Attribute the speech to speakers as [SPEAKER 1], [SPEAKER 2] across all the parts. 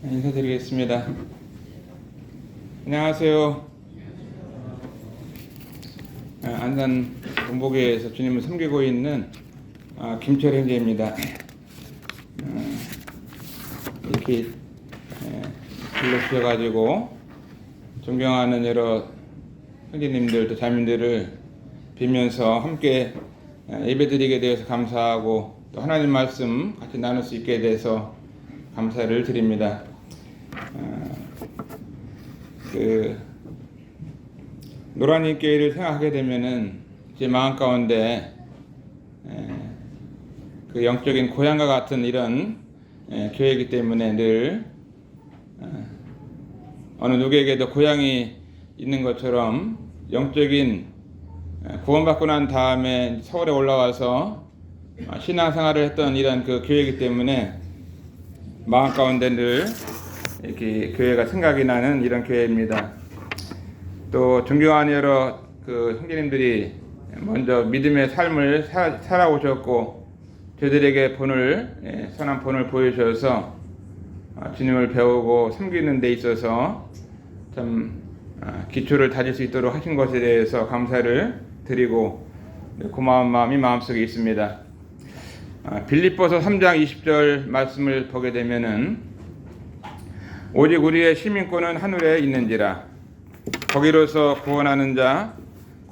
[SPEAKER 1] 인사드리겠습니다. 안녕하세요. 안산 본보교에서 주님을 섬기고 있는 김철 형제입니다. 이렇게 불러주셔가지고 존경하는 여러 형제님들 또 자매님들을 뵈면서 함께 예배드리게 되어서 감사하고 또 하나님 말씀 같이 나눌 수 있게 돼서 감사를 드립니다. 노란이 교회를 생각하게 되면은 제 마음 가운데 그 영적인 고향과 같은 이런 교회이기 때문에 늘 어느 누구에게도 고향이 있는 것처럼 영적인 구원받고 난 다음에 서울에 올라와서 신앙생활을 했던 이런 그 교회이기 때문에 마음 가운데 늘 이렇게 교회가 생각이 나는 이런 교회입니다. 또 존경하는 여러 그 형제님들이 먼저 믿음의 삶을 살아오셨고 저들에게 선한 본을 보여주셔서 주님을 배우고 섬기는 데 있어서 참 기초를 다질 수 있도록 하신 것에 대해서 감사를 드리고 고마운 마음이 마음속에 있습니다. 빌립보서 3장 20절 말씀을 보게 되면은 오직 우리의 시민권은 하늘에 있는지라 거기로서 구원하는 자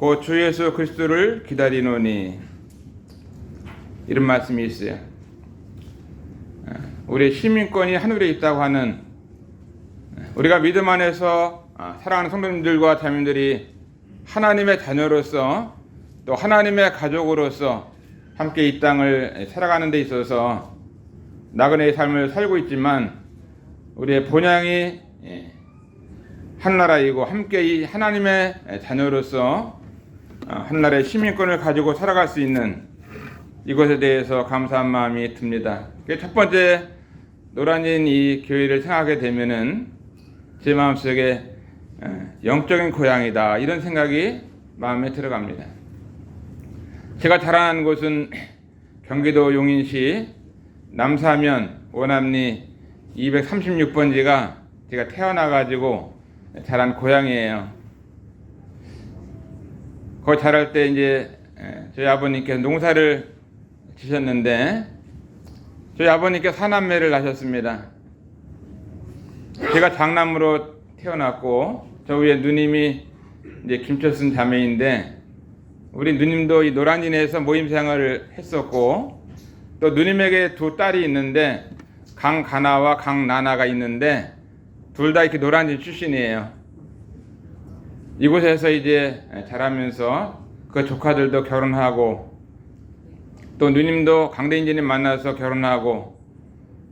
[SPEAKER 1] 곧 주 예수 그리스도를 기다리노니 이런 말씀이 있어요. 우리의 시민권이 하늘에 있다고 하는 우리가 믿음 안에서 사랑하는 성도님들과 자매님들이 하나님의 자녀로서 또 하나님의 가족으로서 함께 이 땅을 살아가는 데 있어서 나그네의 삶을 살고 있지만 우리의 본향이 한나라이고 함께 이 하나님의 자녀로서 한나라의 시민권을 가지고 살아갈 수 있는 이것에 대해서 감사한 마음이 듭니다. 첫 번째 노란인 이 교회를 생각하게 되면은 제 마음속에 영적인 고향이다 이런 생각이 마음에 들어갑니다. 제가 자라난 곳은 경기도 용인시 남사면 원암리 236번지가 제가 태어나가지고 자란 고향이에요. 거기 자랄 때 이제 저희 아버님께서 농사를 지셨는데 저희 아버님께서 사남매를 낳으셨습니다. 제가 장남으로 태어났고 저 위에 누님이 이제 김철순 자매인데 우리 누님도 이 노란진에서 모임 생활을 했었고 또 누님에게 두 딸이 있는데 강가나와 강나나가 있는데 둘 다 이렇게 노란진 출신이에요. 이곳에서 이제 자라면서 그 조카들도 결혼하고 또 누님도 강대인지님 만나서 결혼하고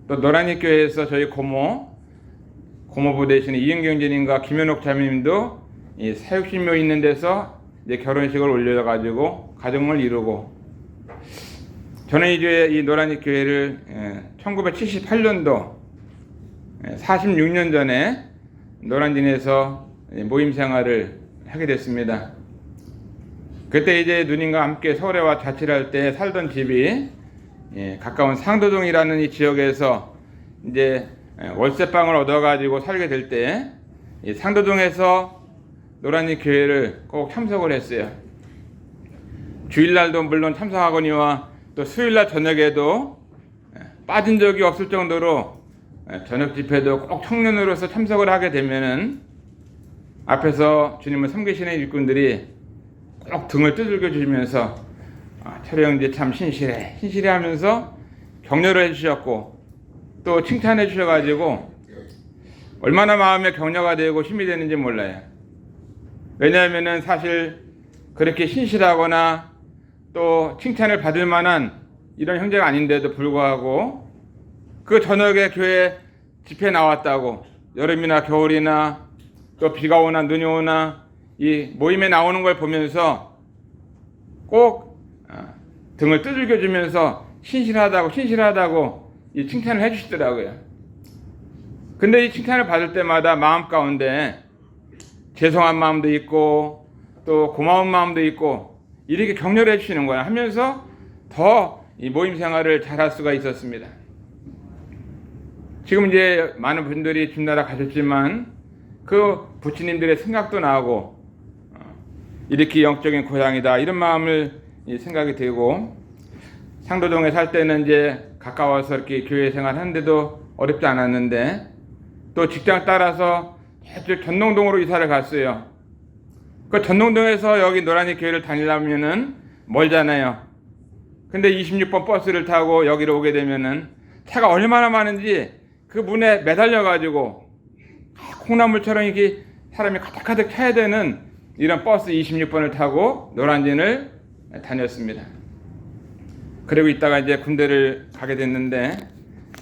[SPEAKER 1] 또 노란진 교회에서 저희 고모부 되시는 이은경제님과 김현옥 자매님도 이 사육신묘 있는 데서 이제 결혼식을 올려가지고 가정을 이루고 저는 이제 이 노란지 교회를 1978년도 46년 전에 노란진에서 모임 생활을 하게 됐습니다. 그때 이제 누님과 함께 서울에 와 자취를 할 때 살던 집이 가까운 상도동이라는 이 지역에서 이제 월세방을 얻어가지고 살게 될 때 상도동에서 노란지 교회를 꼭 참석을 했어요. 주일날도 물론 참석하거니와 또 수요일날 저녁에도 빠진 적이 없을 정도로 저녁 집회도 꼭 청년으로서 참석을 하게 되면은 앞에서 주님을 섬기시는 일꾼들이 꼭 등을 두들겨 주시면서 철호 형제 참 신실해 하면서 격려를 해주셨고 또 칭찬해 주셔가지고 얼마나 마음에 격려가 되고 힘이 되는지 몰라요. 왜냐하면은 사실 그렇게 신실하거나 또 칭찬을 받을 만한 이런 형제가 아닌데도 불구하고 그 저녁에 교회 집회 나왔다고 여름이나 겨울이나 또 비가 오나 눈이 오나 이 모임에 나오는 걸 보면서 꼭 등을 두들겨 주면서 신실하다고 이 칭찬을 해주시더라고요. 근데 이 칭찬을 받을 때마다 마음 가운데 죄송한 마음도 있고 또 고마운 마음도 있고 이렇게 격려를 해주시는 거야 하면서 더 이 모임 생활을 잘할 수가 있었습니다. 지금 이제 많은 분들이 주나라 가셨지만 그 부처님들의 생각도 나고 이렇게 영적인 고향이다 이런 마음을 생각이 되고, 상도동에 살 때는 이제 가까워서 이렇게 교회 생활하는데도 어렵지 않았는데, 또 직장 따라서 저쪽 전농동으로 이사를 갔어요. 그 전농동에서 여기 노란이 교회를 다니려면은 멀잖아요. 근데 26번 버스를 타고 여기로 오게 되면은 차가 얼마나 많은지 그 문에 매달려 가지고 콩나물처럼 이렇게 사람이 가득가득 차야 되는 이런 버스 26번을 타고 노란진을 다녔습니다. 그리고 있다가 이제 군대를 가게 됐는데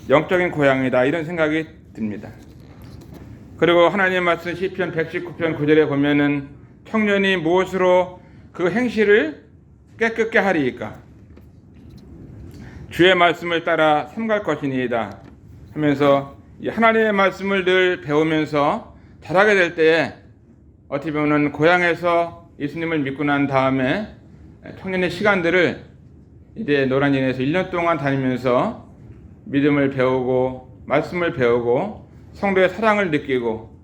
[SPEAKER 1] 영적인 고향이다 이런 생각이 듭니다. 그리고 하나님 말씀 시편 119편 9절에 보면은 청년이 무엇으로 그 행실을 깨끗게 하리이까? 주의 말씀을 따라 삼갈 것이니이다 하면서 이 하나님의 말씀을 늘 배우면서 자라게 될 때에 어떻게 보면 고향에서 예수님을 믿고 난 다음에 청년의 시간들을 이제 노란진에서 1년 동안 다니면서 믿음을 배우고 말씀을 배우고 성도의 사랑을 느끼고,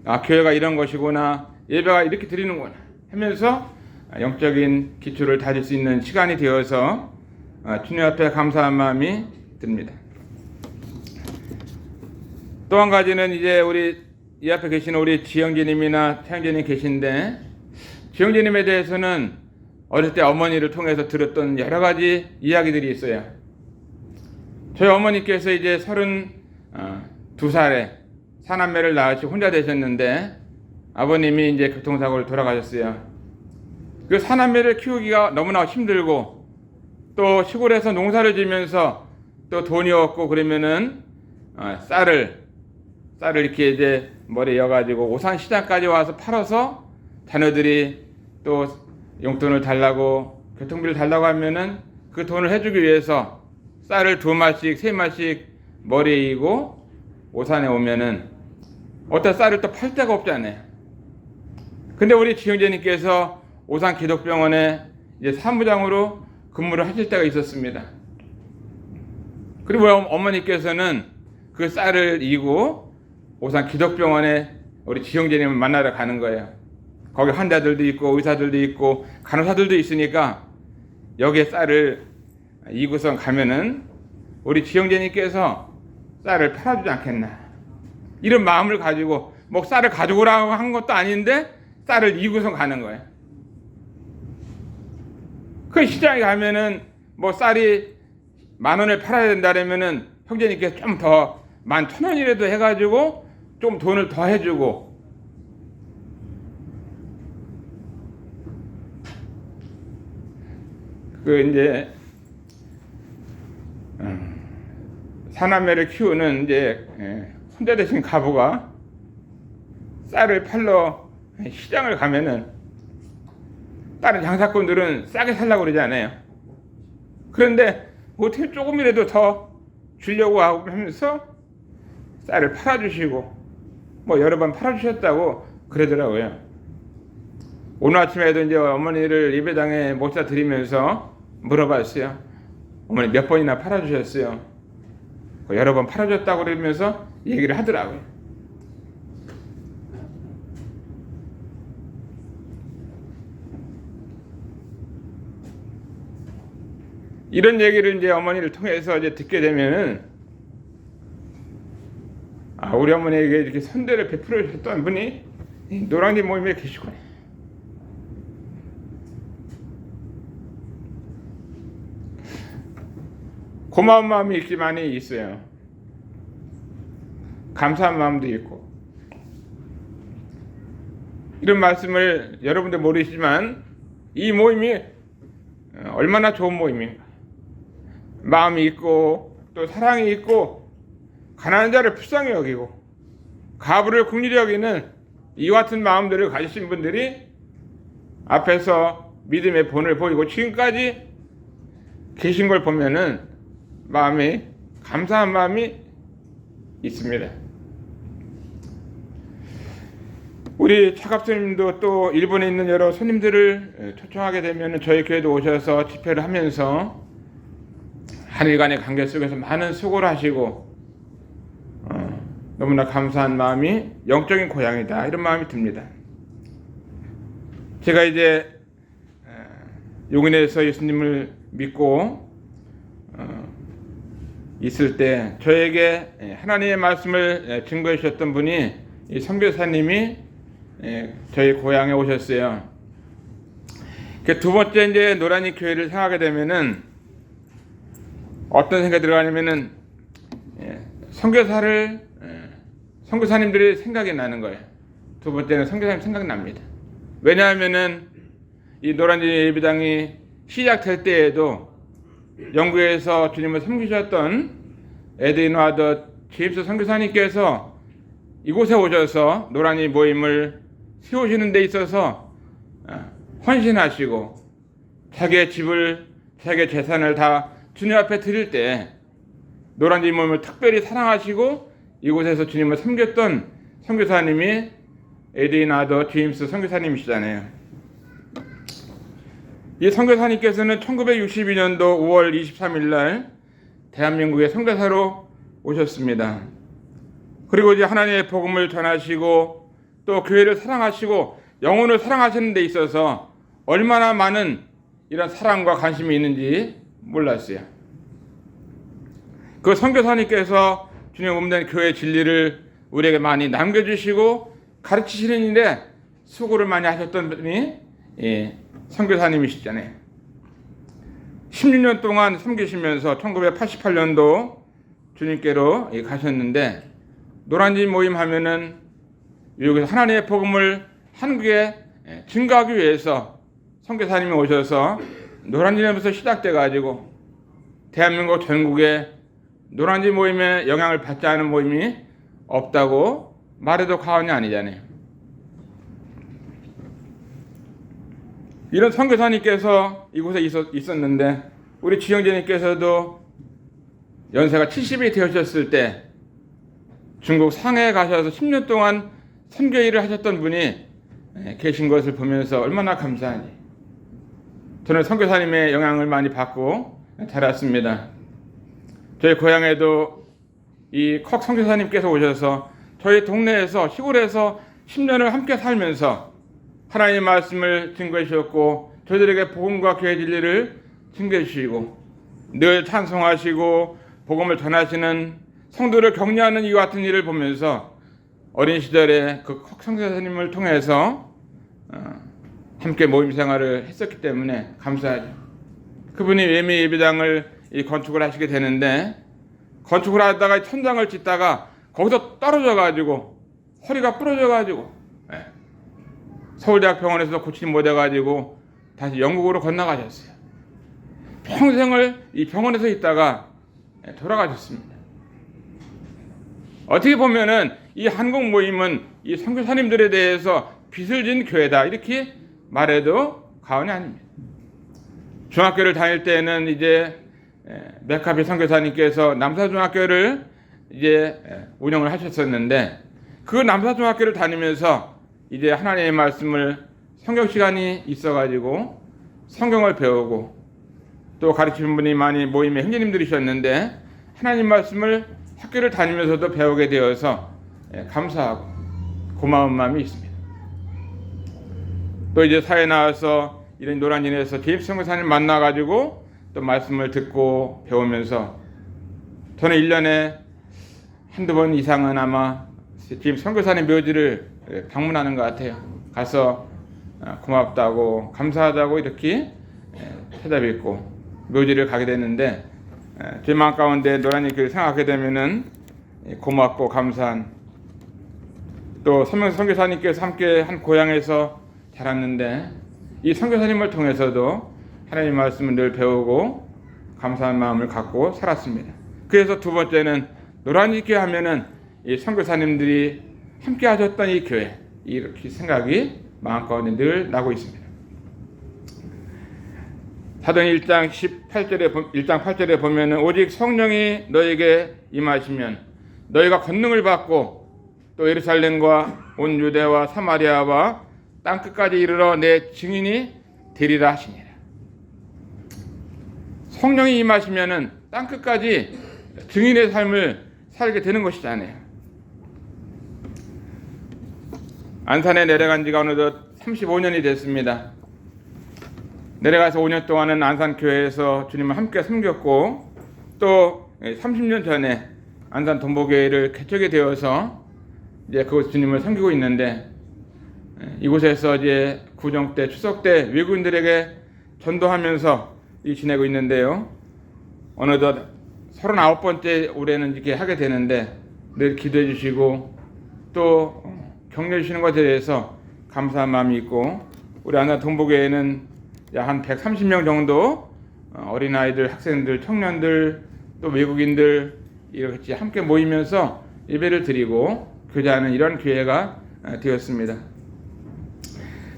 [SPEAKER 1] 아, 교회가 이런 것이구나, 예배가 이렇게 드리는구나 하면서 영적인 기초를 다질 수 있는 시간이 되어서 주님 앞에 감사한 마음이 듭니다. 또 한 가지는 이제 우리 이 앞에 계시는 우리 지영재님이나 태영재님 계신데, 지영재님에 대해서는 어릴 때 어머니를 통해서 들었던 여러 가지 이야기들이 있어요. 저희 어머니께서 이제 32살에 사남매를 낳으시고 혼자 되셨는데 아버님이 이제 교통사고를 돌아가셨어요. 그 사남매를 키우기가 너무나 힘들고, 또 시골에서 농사를 지면서 또 돈이 없고 그러면은 쌀을 이렇게 이제 머리에 여가지고 오산시장까지 와서 팔아서 자녀들이 또 용돈을 달라고 교통비를 달라고 하면은 그 돈을 해주기 위해서 쌀을 2마씩 3마씩 머리에 이고 오산에 오면은 어떤 쌀을 또 팔 데가 없잖아요. 근데 우리 지영재님께서 오산 기독병원에 이제 사무장으로 근무를 하실 때가 있었습니다. 그리고 어머니께서는 그 쌀을 이고 오산 기독병원에 우리 지영재님을 만나러 가는 거예요. 거기 환자들도 있고 의사들도 있고 간호사들도 있으니까 여기에 쌀을 이고선 가면은 우리 지영재님께서 쌀을 팔아주지 않겠나, 이런 마음을 가지고 뭐 쌀을 가져오라고 한 것도 아닌데 쌀을 이고선 가는 거예요. 그 시장에 가면은 뭐 쌀이 10,000원을 팔아야 된다라면은 형제님께서 좀 더 11,000원이라도 해가지고 좀 돈을 더 해주고, 그 이제 사남매를 키우는 이제 혼자 되신 가부가 쌀을 팔러 시장을 가면은 다른 장사꾼들은 싸게 살라고 그러지 않아요. 그런데 어떻게 조금이라도 더 주려고 하고 하면서 쌀을 팔아주시고 뭐 여러 번 팔아주셨다고 그러더라고요. 오늘 아침에도 이제 어머니를 예배당에 모셔 드리면서 물어봤어요. 어머니 몇 번이나 팔아주셨어요? 여러 번 팔아줬다고 그러면서 얘기를 하더라고요. 이런 얘기를 이제 어머니를 통해서 이제 듣게 되면은, 아, 우리 어머니에게 이렇게 선대를 베풀어 주셨던 분이 노랑지 모임에 계시구나. 고마운 마음이 있기 많이 있어요. 감사한 마음도 있고. 이런 말씀을 여러분들 모르시지만 이 모임이 얼마나 좋은 모임인가. 마음이 있고 또 사랑이 있고 가난한 자를 불쌍히 여기고 가부를 긍휼히 여기는 이 같은 마음들을 가지신 분들이 앞에서 믿음의 본을 보이고 지금까지 계신 걸 보면은 마음이 감사한 마음이 있습니다. 우리 차갑스님도 또 일본에 있는 여러 손님들을 초청하게 되면 저희 교회도 오셔서 집회를 하면서 한일 간의 관계 속에서 많은 수고를 하시고 너무나 감사한 마음이 영적인 고향이다, 이런 마음이 듭니다. 제가 이제 용인에서 예수님을 믿고 있을 때 저에게 하나님의 말씀을 증거해 주셨던 분이 이 선교사님이 저희 고향에 오셨어요. 두 번째 이제 노란이 교회를 생각하게 되면은 어떤 생각이 들어가냐면은 선교사님들이 생각이 나는 거예요. 두 번째는 선교사님 생각이 납니다. 왜냐하면은 이 노란지 예배당이 시작될 때에도 영국에서 주님을 섬기셨던 에드윈 와더 제임스 선교사님께서 이곳에 오셔서 노란이 모임을 세우시는 데 있어서 헌신하시고 자기의 집을, 자기의 재산을 다 주님 앞에 드릴 때 노란지 모임을 특별히 사랑하시고 이곳에서 주님을 섬겼던 선교사님이 에드윈 와더 제임스 선교사님이시잖아요. 이 선교사님께서는 1962년도 5월 23일 날 대한민국의 선교사로 오셨습니다. 그리고 이제 하나님의 복음을 전하시고 또 교회를 사랑하시고 영혼을 사랑하시는 데 있어서 얼마나 많은 이런 사랑과 관심이 있는지 몰랐어요. 그 선교사님께서 주님 몸된 교회 진리를 우리에게 많이 남겨주시고 가르치시는 일에 수고를 많이 하셨던 분이 선교사님이시잖아요. 16년 동안 섬기시면서 1988년도 주님께로 가셨는데 노란지 모임 하면은 여기서 하나님의 복음을 한국에 증거하기 위해서 선교사님이 오셔서 노란지에서 시작돼 가지고 대한민국 전국에 노란지 모임에 영향을 받지 않은 모임이 없다고 말해도 과언이 아니잖아요. 이런 선교사님께서 이곳에 있었는데 우리 지영재님께서도 연세가 70이 되셨을 때 중국 상해에 가셔서 10년 동안 선교 일을 하셨던 분이 계신 것을 보면서 얼마나 감사하니. 저는 선교사님의 영향을 많이 받고 자랐습니다. 저희 고향에도 이 컥 선교사님께서 오셔서 저희 동네에서 시골에서 10년을 함께 살면서 하나님의 말씀을 증거해 주셨고 저희들에게 복음과 교회 진리를 증거해 주시고 늘 찬송하시고 복음을 전하시는 성도를 격려하는 이와 같은 일을 보면서 어린 시절에 그 컥 선교사님을 통해서 함께 모임 생활을 했었기 때문에 감사하죠. 그분이 외미 예배당을 건축을 하시게 되는데 건축을 하다가 천장을 짓다가 거기서 떨어져 가지고 허리가 부러져 가지고 서울대학병원에서 고치지 못해 가지고 다시 영국으로 건너가셨어요. 평생을 이 병원에서 있다가 돌아가셨습니다. 어떻게 보면은 이 한국 모임은 이 선교사님들에 대해서 빚을 진 교회다, 이렇게 말해도 과언이 아닙니다. 중학교를 다닐 때는 이제 메카비 선교사님께서 남사중학교를 이제 운영을 하셨었는데 그 남사중학교를 다니면서 이제 하나님의 말씀을 성경 시간이 있어가지고 성경을 배우고 또 가르치는 분이 많이 모임의 형제님들이셨는데 하나님 말씀을 학교를 다니면서도 배우게 되어서 감사하고 고마운 마음이 있습니다. 또 이제 사회 나와서 이런 노란진에서 제임스 선교사님 만나가지고 또 말씀을 듣고 배우면서 저는 1년에 한두 번 이상은 아마 제임스 선교사님 묘지를 방문하는 것 같아요. 가서 고맙다고 감사하다고 이렇게 찾아뵙고 묘지를 가게 됐는데 제 마음 가운데 노란이 교회를 생각하게 되면은 고맙고 감사한, 또 선교사님께서 함께 한 고향에서 자랐는데 이 선교사님을 통해서도 하나님 말씀을 늘 배우고 감사한 마음을 갖고 살았습니다. 그래서 두 번째는 노란이 교회 하면은 이 선교사님들이 함께 하셨던 이 교회, 이렇게 생각이 마음가운데 늘 나고 있습니다. 사도행 1장 8절에 보면은 오직 성령이 너에게 임하시면 너희가 권능을 받고 또 예루살렘과 온 유대와 사마리아와 땅 끝까지 이르러 내 증인이 되리라 하시니라. 성령이 임하시면은 땅 끝까지 증인의 삶을 살게 되는 것이잖아요. 안산에 내려간 지가 어느덧 35년이 됐습니다. 내려가서 5년 동안은 안산교회에서 주님을 함께 섬겼고 또 30년 전에 안산 동보교회를 개척이 되어서 이제 그곳 주님을 섬기고 있는데 이곳에서 이제 구정 때 추석 때 외국인들에게 전도하면서 지내고 있는데요. 어느덧 39번째 올해는 이렇게 하게 되는데 늘 기도해 주시고 또 격려해 주시는 것에 대해서 감사한 마음이 있고 우리 안산 동보교회는 약 한 130명 정도 어린아이들, 학생들, 청년들 또 외국인들 이렇게 함께 모이면서 예배를 드리고 교제하는 이런 교회가 되었습니다.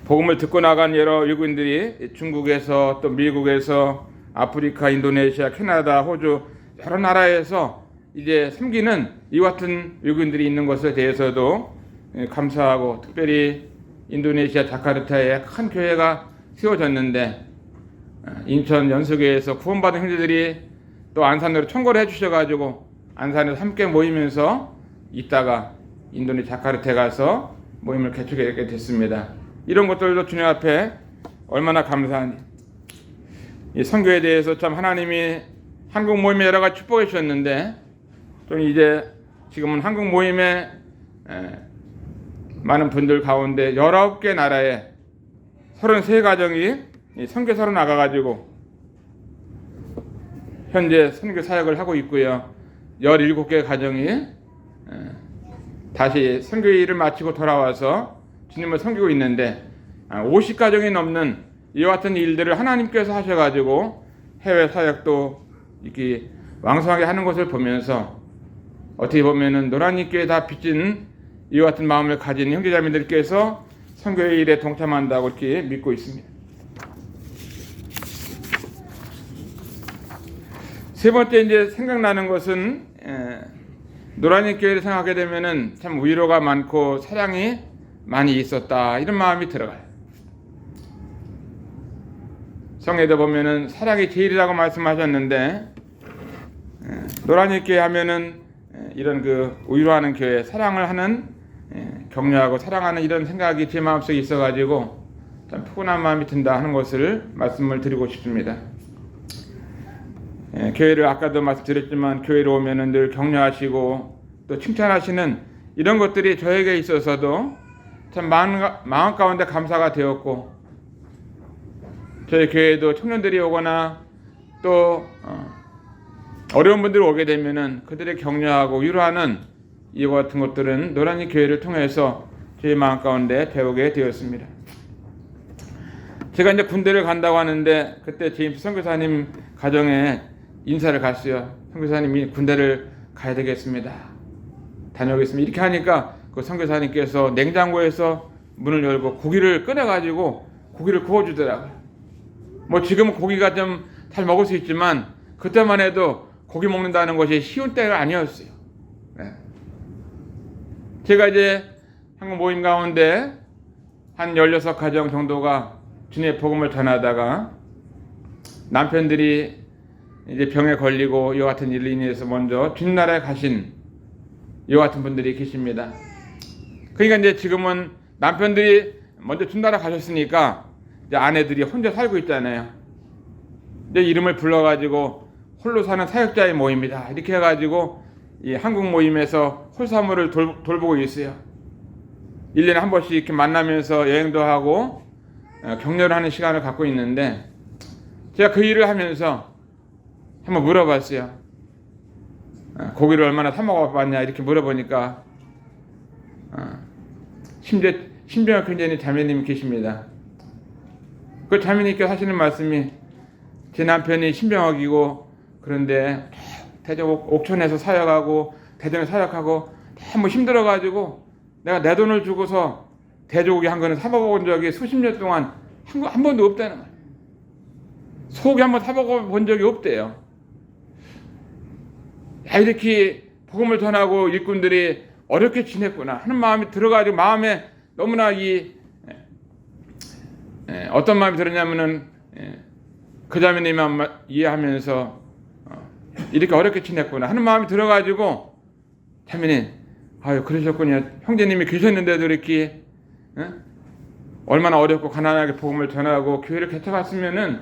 [SPEAKER 1] 복음을 듣고 나간 여러 외국인들이 중국에서 또 미국에서 아프리카, 인도네시아, 캐나다, 호주 여러 나라에서 이제 섬기는 이와 같은 외국인들이 있는 것에 대해서도 감사하고 특별히 인도네시아 자카르타에 큰 교회가 세워졌는데 인천 연수교회에서 구원받은 형제들이 또 안산으로 청구를 해주셔가지고 안산에서 함께 모이면서 있다가 인도네시아 자카르타에 가서 모임을 개척하게 됐습니다. 이런 것들도 주님 앞에 얼마나 감사하니. 이 선교에 대해서 참 하나님이 한국 모임에 여러 가지 축복해 주셨는데 좀 이제 지금은 한국 모임에 많은 분들 가운데 19개 나라에 33가정이 선교사로 나가가지고 현재 선교 사역을 하고 있고요. 17개 가정이 다시 선교 일을 마치고 돌아와서 주님을 섬기고 있는데 50가정이 넘는 이와 같은 일들을 하나님께서 하셔가지고 해외 사역도 이렇게 왕성하게 하는 것을 보면서 어떻게 보면은 노란잎교에 다 빚진 이와 같은 마음을 가진 형제자매들께서 선교의 일에 동참한다고 이렇게 믿고 있습니다. 세 번째 이제 생각나는 것은 노란잎교회를 생각하게 되면은 참 위로가 많고 사랑이 많이 있었다 이런 마음이 들어가요. 성에도 보면은 사랑이 제일이라고 말씀하셨는데 노란잎교회 하면은 이런 그 위로하는 교회, 사랑을 하는 격려하고 사랑하는 이런 생각이 제 마음속에 있어가지고 참 푸근한 마음이 든다 하는 것을 말씀을 드리고 싶습니다. 교회를 아까도 말씀드렸지만 교회로 오면은 늘 격려하시고 또 칭찬하시는 이런 것들이 저에게 있어서도 참 마음 가운데 감사가 되었고 저희 교회도 청년들이 오거나 또 어려운 분들이 오게 되면은 그들의 격려하고 위로하는 이와 같은 것들은 노란잎 교회를 통해서 제 마음 가운데 배우게 되었습니다. 제가 이제 군대를 간다고 하는데 그때 제임스 선교사님 가정에 인사를 갔어요. 선교사님이 군대를 가야 되겠습니다. 다녀오겠습니다. 이렇게 하니까 그 선교사님께서 냉장고에서 문을 열고 고기를 꺼내가지고 고기를 구워주더라고요. 뭐 지금은 고기가 좀 잘 먹을 수 있지만 그때만 해도 고기 먹는다는 것이 쉬운 때가 아니었어요. 네. 제가 이제 한국 모임 가운데 한 16가정 정도가 주님의 복음을 전하다가 남편들이 이제 병에 걸리고 이와 같은 일로 인해서 먼저 주님 나라에 가신 이와 같은 분들이 계십니다. 그러니까 이제 지금은 남편들이 먼저 주님 나라 가셨으니까 이제 아내들이 혼자 살고 있잖아요. 이제 이름을 불러가지고 홀로 사는 사역자의 모임이다 이렇게 해가지고 이 한국 모임에서 홀사물을 돌보고 있어요. 1년에 한 번씩 이렇게 만나면서 여행도 하고 격려를 하는 시간을 갖고 있는데 제가 그 일을 하면서 한번 물어봤어요. 고기를 얼마나 사 먹어봤냐 이렇게 물어보니까 심지어 신병 교제님 자매님이 계십니다. 그 자매님께서 하시는 말씀이 제 남편이 신병학이고 그런데 대전 옥천에서 사역하고 대전에 사역하고 너무 힘들어가지고 내가 내 돈을 주고서 돼지고기 한 거는 사 먹어본 적이 수십 년 동안 한 번도 없다는 거예요. 소고기 한 번 사 먹어본 적이 없대요. 야, 이렇게 복음을 전하고 일꾼들이 어렵게 지냈구나 하는 마음이 들어가지고 마음에 너무나 어떤 마음이 들었냐면은 그 자매님만 이해하면서 이렇게 어렵게 지냈구나 하는 마음이 들어가지고 자매님 아유 그러셨군요. 형제님이 계셨는데도 이렇게 얼마나 어렵고 가난하게 복음을 전하고 교회를 개척했으면은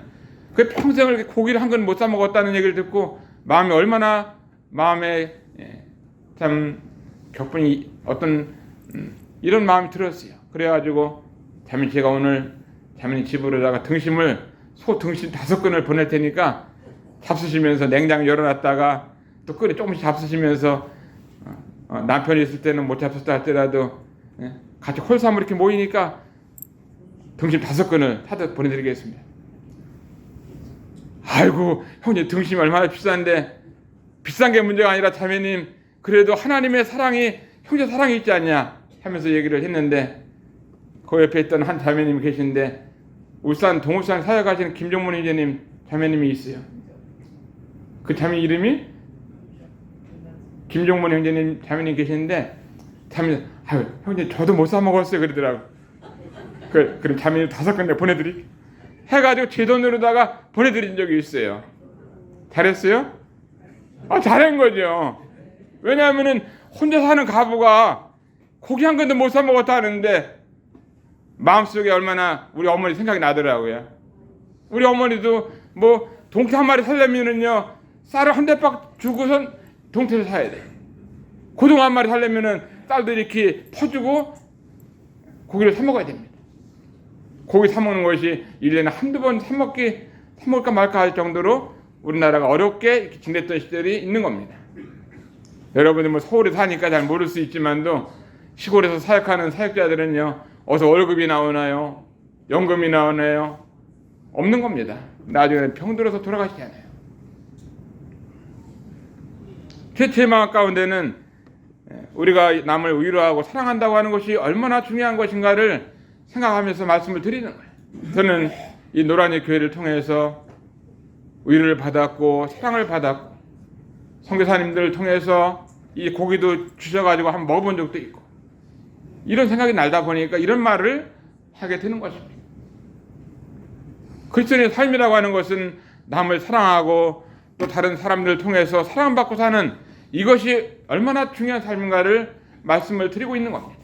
[SPEAKER 1] 그 평생을 고기를 한 건 못 사 먹었다는 얘기를 듣고 마음이 얼마나 마음에 참 격분이 어떤 이런 마음이 들었어요. 그래가지고 자매님 제가 오늘 자매님 집으로다가 등심을 소 등심 5근을 보낼 테니까 잡수시면서 냉장 열어놨다가 또 끓여 조금씩 잡수시면서 남편이 있을 때는 못 잡sus다 할때라도 같이 홀사물 이렇게 모이니까 등심 5근을 사다 보내드리겠습니다. 아이고 형님 등심이 얼마나 비싼데 비싼 게 문제가 아니라 자매님 그래도 하나님의 사랑이 형제 사랑이 있지 않냐 하면서 얘기를 했는데 그 옆에 있던 한 자매님이 계신데 울산 동울산 사역하시는 김종문 형제님 자매님이 있어요. 그 자매 이름이 김종문 형제님 자매님 계시는데 자매님 아유 형님 저도 못 사 먹었어요 그러더라고. 그럼 자매님 5근에 보내드릴게요. 해가지고 제 돈으로다가 보내드린 적이 있어요. 잘했어요? 잘한 거죠. 왜냐하면은 혼자 사는 가부가 고기 한 근도 못 사 먹었다 하는데 마음속에 얼마나 우리 어머니 생각이 나더라고요. 우리 어머니도 뭐 동태 한 마리 살려면은요 쌀을 한 대박 주고선 동태를 사야 돼. 고등어 한 마리 살려면은 쌀도 이렇게 퍼주고 고기를 사 먹어야 됩니다. 고기 사 먹는 것이 1년에 한두 번 사 먹을까 말까 할 정도로 우리나라가 어렵게 이렇게 지냈던 시절이 있는 겁니다. 여러분들 뭐 서울에 사니까 잘 모를 수 있지만도 시골에서 사역하는 사역자들은요 어서 월급이 나오나요? 연금이 나오나요? 없는 겁니다. 나중에 병들어서 돌아가시잖아요. 최초의 마음 가운데는 우리가 남을 위로하고 사랑한다고 하는 것이 얼마나 중요한 것인가를 생각하면서 말씀을 드리는 거예요. 저는 이 노란의 교회를 통해서 위로를 받았고 사랑을 받았고 선교사님들을 통해서 이 고기도 주셔가지고 한번 먹어본 적도 있고 이런 생각이 날다 보니까 이런 말을 하게 되는 것입니다. 그리스도인의 삶이라고 하는 것은 남을 사랑하고 또 다른 사람들을 통해서 사랑받고 사는 이것이 얼마나 중요한 삶인가를 말씀을 드리고 있는 겁니다.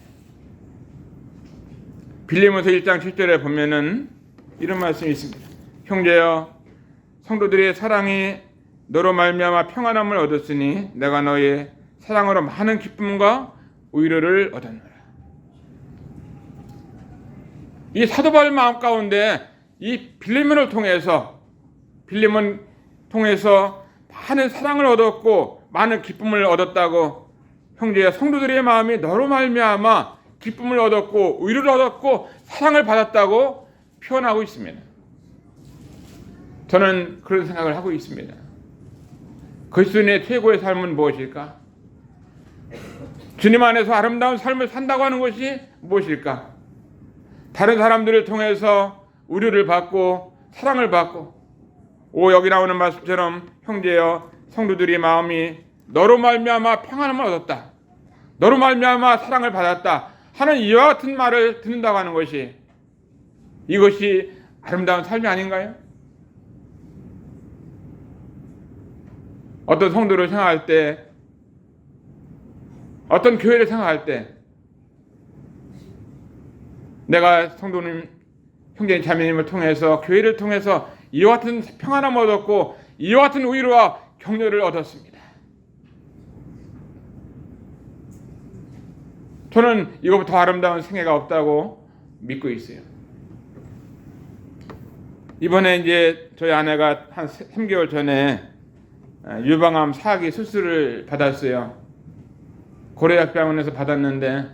[SPEAKER 1] 빌립보서 1장 7절에 보면은 이런 말씀이 있습니다. 형제여 성도들의 사랑이 너로 말미암아 평안함을 얻었으니 내가 너의 사랑으로 많은 기쁨과 위로를 얻었노라. 이 사도 바울 마음 가운데 이 빌립보를 통해서 많은 사랑을 얻었고 많은 기쁨을 얻었다고 형제야 성도들의 마음이 너로 말미암아 기쁨을 얻었고 위로를 얻었고 사랑을 받았다고 표현하고 있습니다. 저는 그런 생각을 하고 있습니다. 그리스도인의 최고의 삶은 무엇일까? 주님 안에서 아름다운 삶을 산다고 하는 것이 무엇일까? 다른 사람들을 통해서 위로를 받고 사랑을 받고 여기 나오는 말씀처럼 형제여 성도들의 마음이 너로 말미암아 평안함을 얻었다. 너로 말미암아 사랑을 받았다. 하는 이와 같은 말을 듣는다고 하는 것이 이것이 아름다운 삶이 아닌가요? 어떤 성도를 생각할 때 어떤 교회를 생각할 때 내가 성도님 형제님 자매님을 통해서 교회를 통해서 이와 같은 평안함을 얻었고 이와 같은 위로와 격려를 얻었습니다. 저는 이것보다 더 아름다운 생애가 없다고 믿고 있어요. 이번에 이제 저희 아내가 한 3개월 전에 유방암 4기 수술을 받았어요. 고려약병원에서 받았는데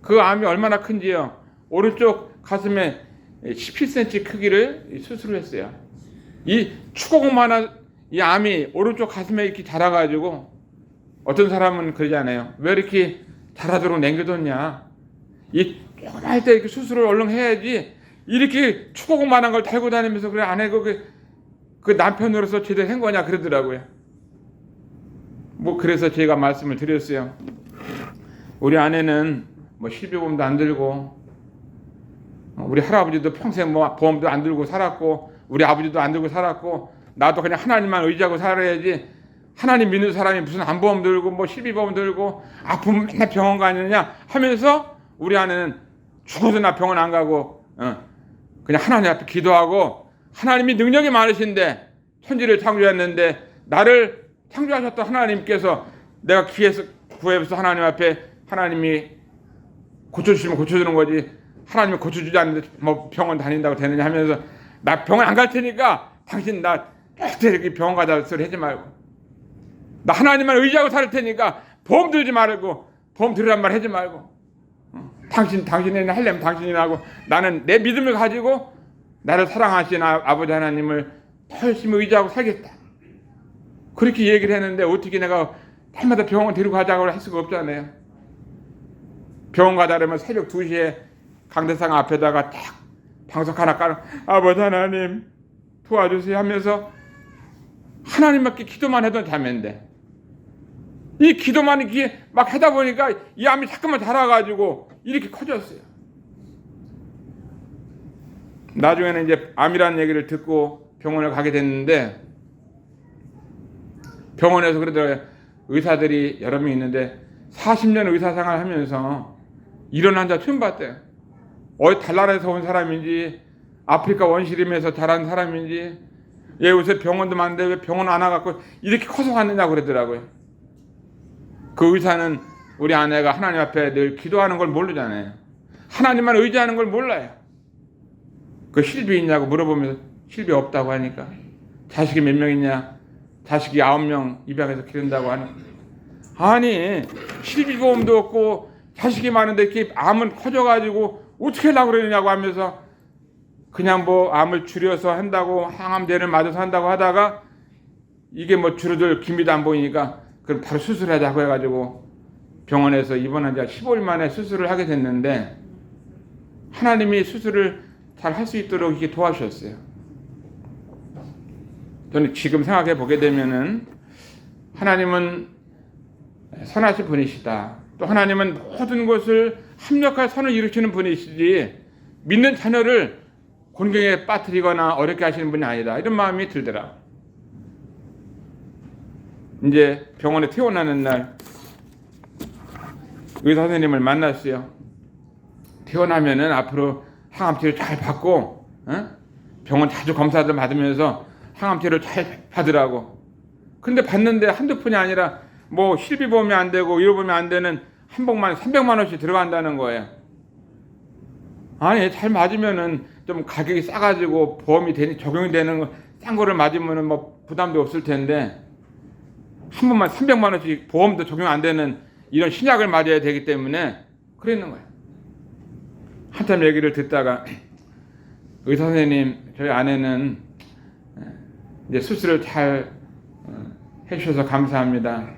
[SPEAKER 1] 그 암이 얼마나 큰지요. 오른쪽 가슴에 17cm 크기를 수술을 했어요. 이 축구공만한 이 암이 오른쪽 가슴에 이렇게 자라가지고 어떤 사람은 그러잖아요. 왜 이렇게 자라도록 남겨뒀냐. 이 조그만 때 이렇게 수술을 얼른 해야지 이렇게 축구공만한 걸 달고 다니면서 그래 안 해. 그 남편으로서 제대로 한 거냐 그러더라고요. 뭐 그래서 제가 말씀을 드렸어요. 우리 아내는 뭐 실비보험도 안 들고 우리 할아버지도 평생 뭐 보험도 안 들고 살았고 우리 아버지도 안 들고 살았고 나도 그냥 하나님만 의지하고 살아야지 하나님 믿는 사람이 무슨 암보험 들고 뭐 실비보험 들고 아프면 맨날 병원 가느냐 하면서 우리 아내는 죽어서 나 병원 안 가고 그냥 하나님 앞에 기도하고 하나님이 능력이 많으신데 천지를 창조했는데 나를 창조하셨던 하나님께서 내가 구해서 하나님 앞에 하나님이 고쳐주시면 고쳐주는 거지 하나님이 고쳐주지 않는데 뭐 병원 다닌다고 되느냐 하면서 나 병원 안 갈 테니까 당신 나 절대 이렇게 병원 가자는 소리 하지 말고 나 하나님만 의지하고 살 테니까 보험 들지 말고 보험 들으란 말 하지 말고 당신이 하려면 당신이 하고 나는 내 믿음을 가지고 나를 사랑하신 아버지 하나님을 더 열심히 의지하고 살겠다. 그렇게 얘기를 했는데 어떻게 내가 해마다 병원 데리고 가자고 할 수가 없잖아요. 병원 가자 그러면 새벽 2시에 강대상 앞에다가 딱 방석 하나 깔아 아버지 하나님 도와주세요 하면서 하나님밖에 기도만 해도 자면돼. 이 기도만 이렇게 막 하다 보니까 이 암이 자꾸만 자라가지고 이렇게 커졌어요. 나중에는 이제 암이라는 얘기를 듣고 병원을 가게 됐는데 병원에서 그러더라고요. 의사들이 여러 명 있는데 40년 의사생활 하면서 이런 환자 처음 봤대요. 어디 달나라에서 온 사람인지 아프리카 원시림에서 자란 사람인지 얘 요새 병원도 많은데 왜 병원 안 와갖고 이렇게 커서 왔느냐고 그러더라고요. 그 의사는 우리 아내가 하나님 앞에 늘 기도하는 걸 모르잖아요. 하나님만 의지하는 걸 몰라요. 그 실비 있냐고 물어보면서 실비 없다고 하니까 자식이 몇 명 있냐 자식이 9명 입양해서 기른다고 하는 아니 실비보험도 없고 자식이 많은데 이렇게 암은 커져가지고 어떻게 하려고 그러냐고 하면서 그냥 뭐 암을 줄여서 한다고 항암제를 맞아서 한다고 하다가 이게 뭐 줄어들 기미도 안 보이니까 그럼 바로 수술하자고 해가지고 병원에서 입원한 지 15일 만에 수술을 하게 됐는데 하나님이 수술을 잘 할 수 있도록 이렇게 도와주셨어요. 저는 지금 생각해 보게 되면은 하나님은 선하신 분이시다. 또 하나님은 모든 것을 합력할 선을 이루시는 분이시지 믿는 자녀를 곤경에 빠뜨리거나 어렵게 하시는 분이 아니다. 이런 마음이 들더라. 이제 병원에 퇴원하는 날 의사 선생님을 만났어요. 퇴원하면은 앞으로 항암치료 잘 받고 병원 자주 검사를 받으면서 항암치료를 잘 받으라고. 근데 받는데 한두 푼이 아니라 뭐 실비보험이 안 되고 의료보험이 안 되는 한복만 300만 원씩 들어간다는 거예요. 아니 잘 맞으면은 좀 가격이 싸가지고 보험이 되니 적용이 되는 거 싼 거를 맞으면은 뭐 부담도 없을 텐데 한 번만 300만 원씩 보험도 적용 안 되는 이런 신약을 맞아야 되기 때문에 그랬는 거예요. 한참 얘기를 듣다가 의사 선생님 저희 아내는 이제 수술을 잘 해주셔서 감사합니다.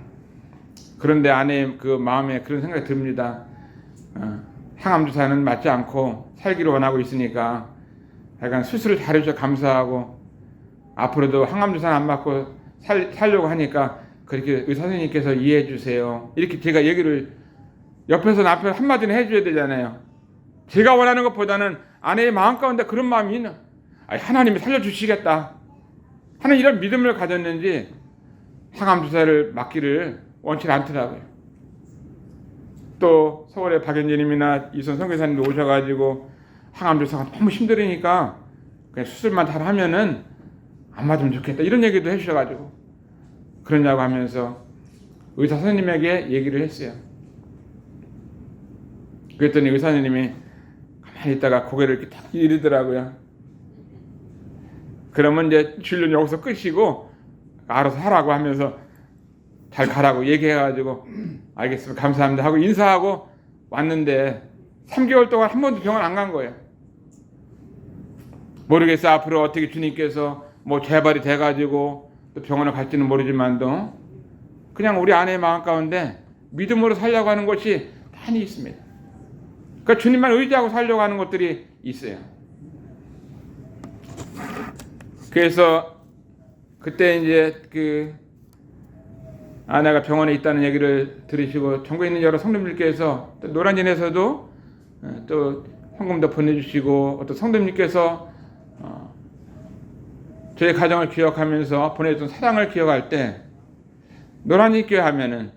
[SPEAKER 1] 그런데 아내의 그 마음에 그런 생각이 듭니다. 항암주사는 맞지 않고 살기를 원하고 있으니까 약간 수술을 잘 해주셔서 감사하고 앞으로도 항암주사는 안 맞고 살려고 하니까 그렇게 의사 선생님께서 이해해 주세요. 이렇게 제가 얘기를 옆에서 남편 한마디는 해줘야 되잖아요. 제가 원하는 것보다는 아내의 마음 가운데 그런 마음이 있는 하나님이 살려주시겠다 하는 이런 믿음을 가졌는지 항암주사를 맞기를 원치 않더라고요. 또 서울의 박연진님이나 이선 선교사님도 오셔가지고 항암주사가 너무 힘들으니까 그냥 수술만 잘 하면은 안 맞으면 좋겠다 이런 얘기도 해주셔가지고 그러냐고 하면서 의사 선생님에게 얘기를 했어요. 그랬더니 의사 선생님이 가만히 있다가 고개를 이렇게 딱 이르더라고요. 그러면 이제 진료는 여기서 끝이고 알아서 하라고 하면서 잘 가라고 얘기해가지고 알겠습니다 감사합니다 하고 인사하고 왔는데 3개월 동안 한 번도 병원 안 간 거예요. 모르겠어 앞으로 어떻게 주님께서 뭐 재발이 돼가지고 또 병원을 갈지는 모르지만도 그냥 우리 아내의 마음 가운데 믿음으로 살려고 하는 것이 많이 있습니다. 그러니까 주님만 의지하고 살려고 하는 것들이 있어요. 그래서 그때 이제 그 아내가 병원에 있다는 얘기를 들으시고 전국에 있는 여러 성도님들께서 또 노란진에서도 또 헌금도 보내주시고 어떤 성도님께서 저희 가정을 기억하면서 보내줬던 사랑을 기억할 때 노란진교회 하면은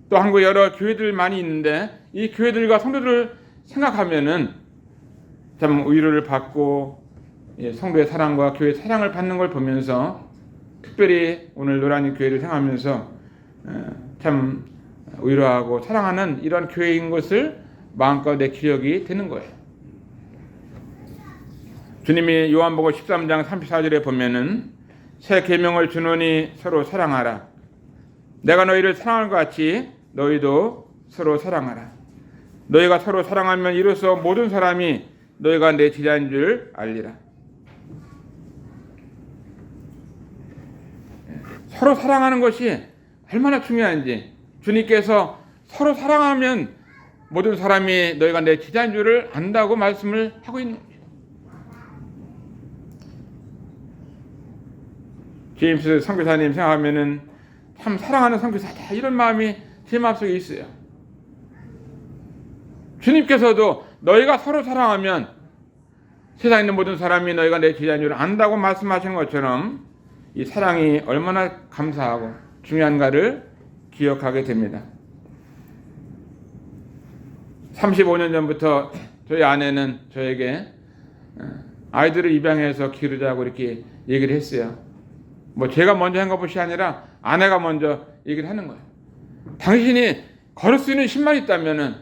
[SPEAKER 1] 또 한국 여러 교회들 많이 있는데 이 교회들과 성도들 생각하면은 참 위로를 받고 성도의 사랑과 교회의 사랑을 받는 걸 보면서 특별히 오늘 노란이 교회를 생각하면서 참 위로하고 사랑하는 이런 교회인 것을 마음껏 내 기억이 되는 거예요. 주님이 요한복음 13장 34절에 보면은 새 계명을 주노니 서로 사랑하라. 내가 너희를 사랑한 것 같이 너희도 서로 사랑하라. 너희가 서로 사랑하면 이로써 모든 사람이 너희가 내 제자인 줄 알리라. 서로 사랑하는 것이 얼마나 중요한지, 주님께서 서로 사랑하면 모든 사람이 너희가 내 제자인 줄을 안다고 말씀을 하고 있는 거예요. 제임스 선교사님 생각하면은 참 사랑하는 선교사다 이런 마음이 제 마음속에 있어요. 주님께서도 너희가 서로 사랑하면 세상에 있는 모든 사람이 너희가 내 제자인 줄 안다고 말씀하신 것처럼 이 사랑이 얼마나 감사하고 중요한가를 기억하게 됩니다. 35년 전부터 저희 아내는 저에게 아이들을 입양해서 기르자고 이렇게 얘기를 했어요. 뭐 제가 먼저 한 것이 아니라 아내가 먼저 얘기를 하는 거예요. 당신이 걸을 수 있는 힘만 있다면은,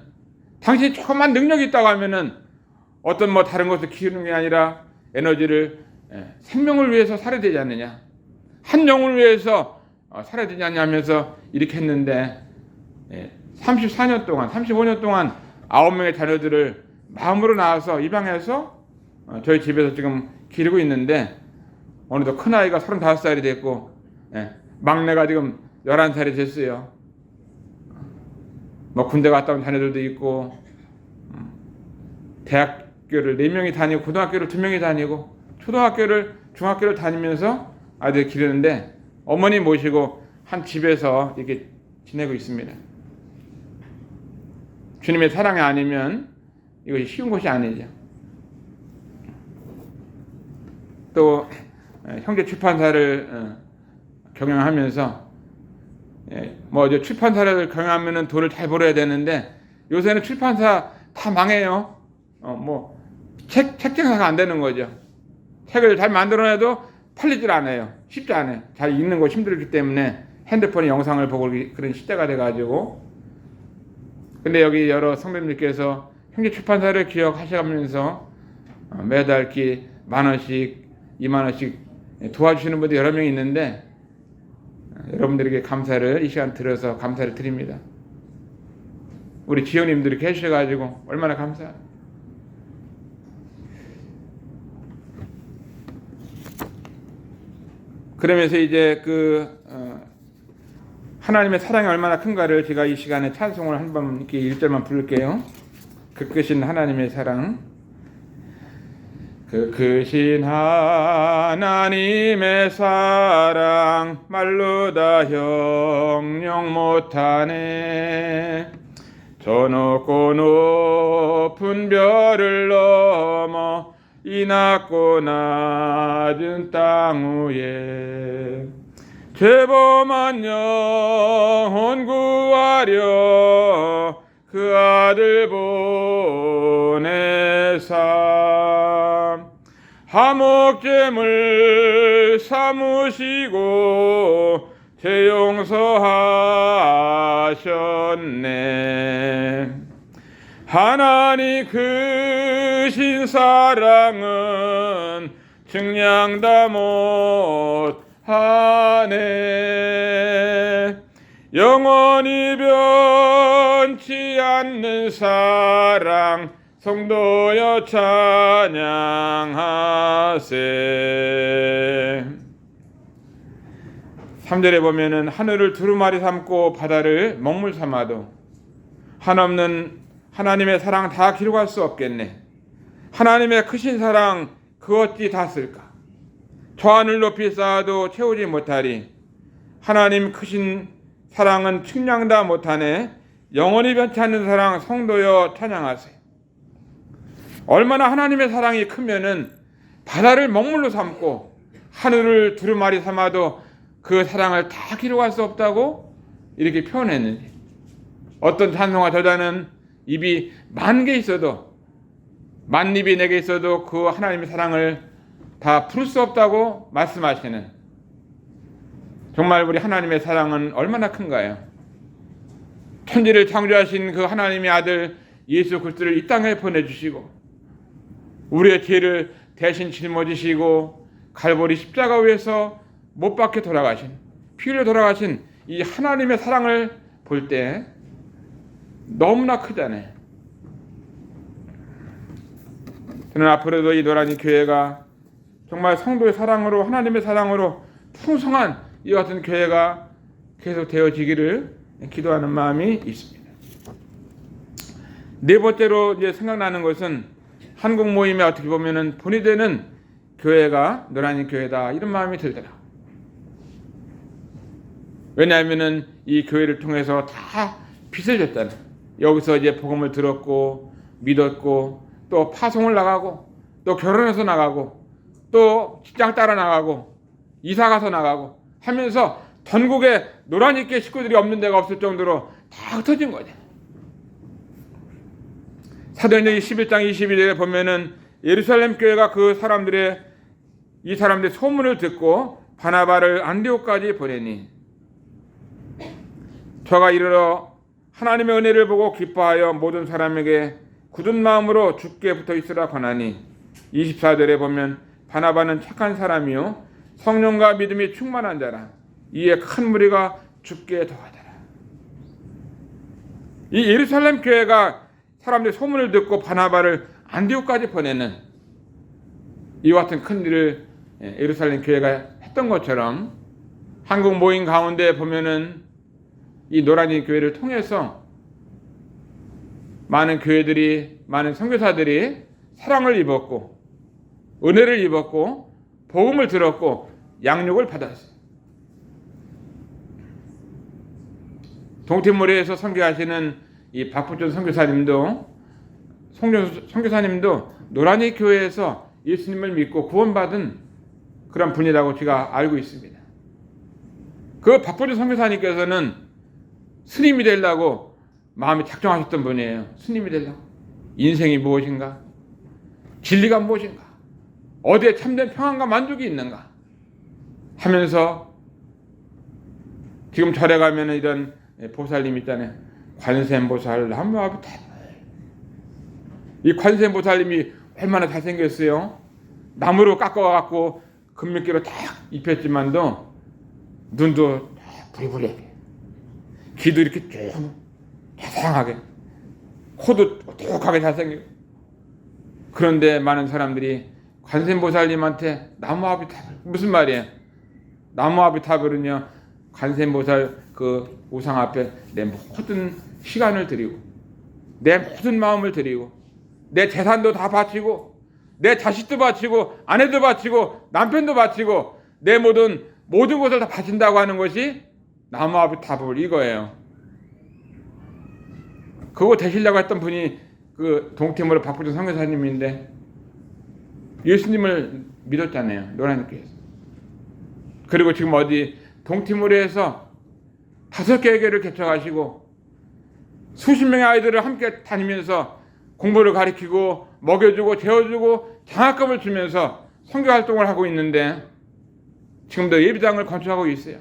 [SPEAKER 1] 당신이 조금만 능력이 있다고 하면은 어떤 뭐 다른 것을 키우는 게 아니라 에너지를 생명을 위해서 살아야 되지 않느냐, 한 영을 위해서 살아야 되지 않냐 하면서 이렇게 했는데 34년 동안 35년 동안 9명의 자녀들을 마음으로 낳아서 입양해서 저희 집에서 지금 기르고 있는데, 어느덧 큰아이가 35살이 됐고 막내가 지금 11살이 됐어요. 뭐 군대 갔다 온 자녀들도 있고, 대학교를 4명이 다니고, 고등학교를 2명이 다니고, 초등학교를 중학교를 다니면서 아이들 기르는데 어머니 모시고 한 집에서 이렇게 지내고 있습니다. 주님의 사랑이 아니면 이것이 쉬운 것이 아니죠. 또 형제 출판사를 경영하면서 뭐 이제 출판사를 경영하면은 돈을 잘 벌어야 되는데 요새는 출판사 다 망해요. 뭐 책장사가 안 되는 거죠. 책을 잘 만들어내도 팔리질 않아요. 쉽지 않아요. 잘 읽는 거 힘들기 때문에 핸드폰에 영상을 보고 그런 시대가 돼가지고. 근데 여기 여러 성도님들께서 형제 출판사를 기억하셔가면서 매달 이렇게 10,000원씩 20,000원씩 도와주시는 분들이 여러 명 있는데, 여러분들에게 감사를 이 시간 들어서 감사를 드립니다. 우리 지원님들이 계셔가지고 얼마나 감사해요. 그러면서 이제 하나님의 사랑이 얼마나 큰가를 제가 이 시간에 찬송을 한번 이렇게 1절만 부를게요. 그 크신 하나님의 사랑. 그 크신 하나님의 사랑 말로 다 형용 못하네. 저 높고 높은 별을 넘어 이 낮고 낮은 땅 위에 죄범한 영혼 구하려 그 아들 보내사 화목제물 삼으시고 죄 용서하셨네. 하나님 크신 사랑은 증량 다 못하네. 영원히 변치 않는 사랑 성도여 찬양하세. 3절에 보면은 하늘을 두루마리 삼고 바다를 먹물 삼아도 한없는 하나님의 사랑 다 기록할 수 없겠네. 하나님의 크신 사랑 그 어찌 다 쓸까? 저 하늘 높이 쌓아도 채우지 못하리. 하나님 크신 사랑은 측량 다 못하네. 영원히 변치 않는 사랑 성도여 찬양하세. 얼마나 하나님의 사랑이 크면은 바다를 먹물로 삼고 하늘을 두루마리 삼아도 그 사랑을 다 기록할 수 없다고 이렇게 표현했는지. 어떤 찬송가 저자는 입이 만 개 있어도, 만 입이 내게 있어도 그 하나님의 사랑을 다 풀 수 없다고 말씀하시는, 정말 우리 하나님의 사랑은 얼마나 큰가요? 천지를 창조하신 그 하나님의 아들 예수 그리스도를 이 땅에 보내주시고 우리의 죄를 대신 짊어지시고 갈보리 십자가 위에서 못 박혀 돌아가신, 피 흘려 돌아가신 이 하나님의 사랑을 볼 때 너무나 크잖아요. 저는 앞으로도 이 노란이 교회가 정말 성도의 사랑으로, 하나님의 사랑으로 풍성한 이 같은 교회가 계속 되어지기를 기도하는 마음이 있습니다. 네 번째로 이제 생각나는 것은 한국 모임에 어떻게 보면은 본이 되는 교회가 노란이 교회다, 이런 마음이 들더라. 왜냐하면은 이 교회를 통해서 다 빚을 졌잖아. 여기서 이제 복음을 들었고 믿었고 또 파송을 나가고 또 결혼해서 나가고 또 직장 따라 나가고 이사 가서 나가고 하면서 전국에 노란이교회 식구들이 없는 데가 없을 정도로 다 흩어진 거죠. 사도행전 11장 22절에 보면은 예루살렘 교회가 이 사람들의 소문을 듣고 바나바를 안디옥까지 보내니 저가 이르러 하나님의 은혜를 보고 기뻐하여 모든 사람에게 굳은 마음으로 주께 붙어 있으라 권하니 24절에 보면 바나바는 착한 사람이요 성령과 믿음이 충만한 자라 이에 큰 무리가 주께 더하더라. 이 예루살렘 교회가 사람들의 소문을 듣고 바나바를 안디옥까지 보내는 이와 같은 큰 일을 예루살렘 교회가 했던 것처럼 한국 모임 가운데 보면은 이 노란이 교회를 통해서 많은 교회들이, 많은 선교사들이 사랑을 입었고 은혜를 입었고 복음을 들었고 양육을 받았어요. 동티모리에서 선교하시는 이 박부준 선교사님도 노란이 교회에서 예수님을 믿고 구원받은 그런 분이라고 제가 알고 있습니다. 그 박부준 선교사님께서는 스님이 되려고 마음이 작정하셨던 분이에요. 스님이 되려고. 인생이 무엇인가? 진리가 무엇인가? 어디에 참된 평안과 만족이 있는가? 하면서 지금 절에 가면 이런 보살님 있잖아요. 관세음보살 나무아비타불. 이 관세음보살님이 얼마나 잘생겼어요. 나무로 깎아갖고 금메기로 딱 입혔지만도 눈도 부리부리하게, 귀도 이렇게 쭉 자상하게, 코도 뚝뚝하게 잘생기고. 그런데 많은 사람들이 관세음보살님한테 나무아비타불, 무슨 말이에요? 나무아비타불은요 관세음보살 그 우상 앞에 내 모든 시간을 드리고 내 모든 마음을 드리고 내 재산도 다 바치고 내 자식도 바치고 아내도 바치고 남편도 바치고 내 모든 것을 다 바친다고 하는 것이 나무아비타불 이거예요. 그거 되시려고 했던 분이 그 동티모르 박부준 선교사님인데 예수님을 믿었잖아요. 노란교회에서. 그리고 지금 어디 동티모르에서 5개의 교회를 개척하시고 수십 명의 아이들을 함께 다니면서 공부를 가르치고 먹여주고 재워주고 장학금을 주면서 선교 활동을 하고 있는데 지금도 예배당을 건축하고 있어요.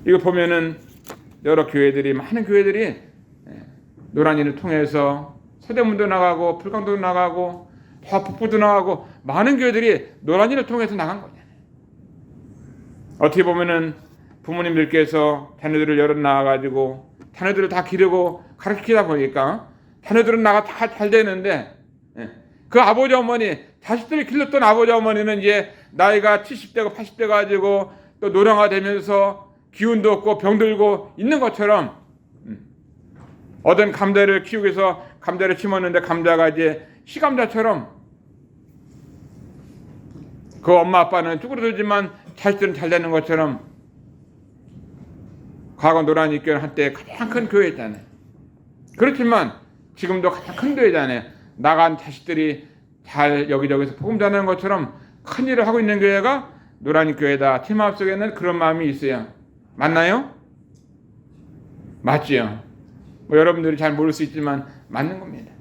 [SPEAKER 1] 이거 보면은 여러 교회들이, 많은 교회들이 노란이를 통해서 서대문도 나가고 불광도 나가고 북부도 나가고 많은 교회들이 노란이를 통해서 나간 거잖아요. 어떻게 보면은 부모님들께서 자녀들을 여러 낳아가지고 자녀들을 다 기르고 가르치다 보니까 자녀들은 나가 다 잘 되는데 그 아버지 어머니, 자식들이 길렀던 아버지 어머니는 이제 나이가 70대고 80대 가지고 또 노령화 되면서 기운도 없고 병들고 있는 것처럼 어떤 감자를 키우기 위해서 감자를 심었는데 감자가 이제 시감자처럼 그 엄마 아빠는 쭈그러들지만 자식들은 잘 되는 것처럼 과거 노란이 교회는 한때 가장 큰 교회였잖아요. 그렇지만 지금도 가장 큰 교회잖아요. 나간 자식들이 잘 여기저기서 복음 전하는 것처럼 큰 일을 하고 있는 교회가 노란이 교회다. 제 마음속에는 그런 마음이 있어요. 맞나요? 맞지요. 뭐 여러분들이 잘 모를 수 있지만 맞는 겁니다.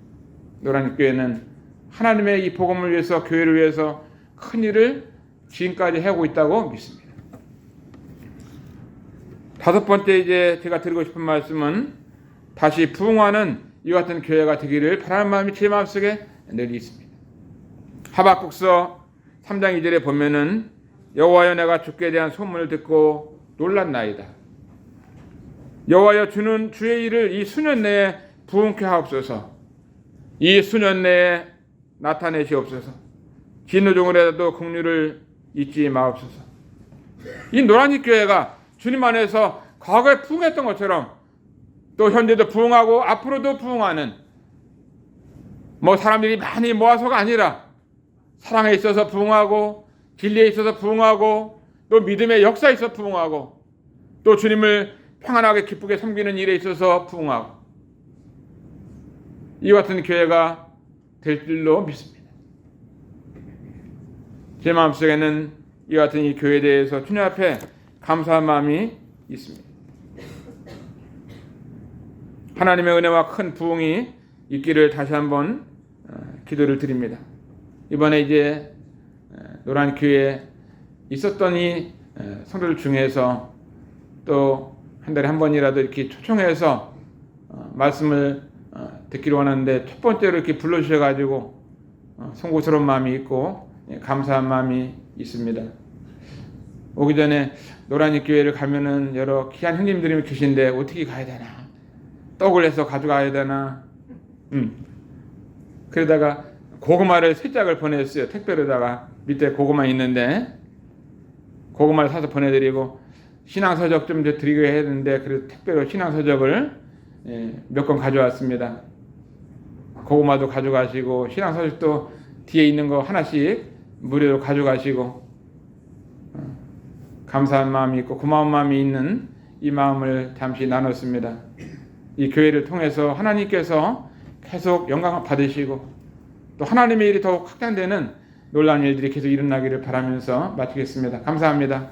[SPEAKER 1] 노란 교회는 하나님의 이 복음을 위해서, 교회를 위해서 큰 일을 지금까지 하고 있다고 믿습니다. 다섯 번째 이제 제가 드리고 싶은 말씀은 다시 부흥하는 이와 같은 교회가 되기를 바라는 마음이 제 마음속에 늘 있습니다. 하박국서 3장 2절에 보면은 여호와여 내가 주께 대한 소문을 듣고 놀랐나이다. 여호와여 주는 주의 일을 이 수년 내에 부흥케 하옵소서. 이 수년 내에 나타내시옵소서. 진노종을해도 긍휼을 잊지 마옵소서. 이 노란잎 교회가 주님 안에서 과거에 부흥했던 것처럼 또 현재도 부흥하고 앞으로도 부흥하는 뭐 사람들이 많이 모아서가 아니라 사랑에 있어서 부흥하고 진리에 있어서 부흥하고 또 믿음의 역사에 있어서 부흥하고 또 주님을 평안하게 기쁘게 섬기는 일에 있어서 부흥하고 이와 같은 교회가 될 줄로 믿습니다. 제 마음속에는 이와 같은 이 교회에 대해서 주님 앞에 감사한 마음이 있습니다. 하나님의 은혜와 큰 부흥이 있기를 다시 한번 기도를 드립니다. 이번에 이제 노란 교회에 있었던 이 성도들 중에서 또 한 달에 한 번이라도 이렇게 초청해서 말씀을 듣기로 하는데 첫 번째로 이렇게 불러주셔가지고 송구스러운 마음이 있고 감사한 마음이 있습니다. 오기 전에 노란잎 교회를 가면은 여러 귀한 형님들이 계신데 어떻게 가야 되나, 떡을 해서 가져가야 되나, 그러다가 고구마를 3짝을 보냈어요. 택배로다가 밑에 고구마 있는데 고구마를 사서 보내드리고 신앙서적 좀 드리고 해야 되는데 그래서 택배로 신앙서적을 몇 권 가져왔습니다. 고구마도 가져가시고 신앙서적도 뒤에 있는 거 하나씩 무료로 가져가시고 감사한 마음이 있고 고마운 마음이 있는 이 마음을 잠시 나눴습니다. 이 교회를 통해서 하나님께서 계속 영광을 받으시고 또 하나님의 일이 더욱 확장되는 놀라운 일들이 계속 일어나기를 바라면서 마치겠습니다. 감사합니다.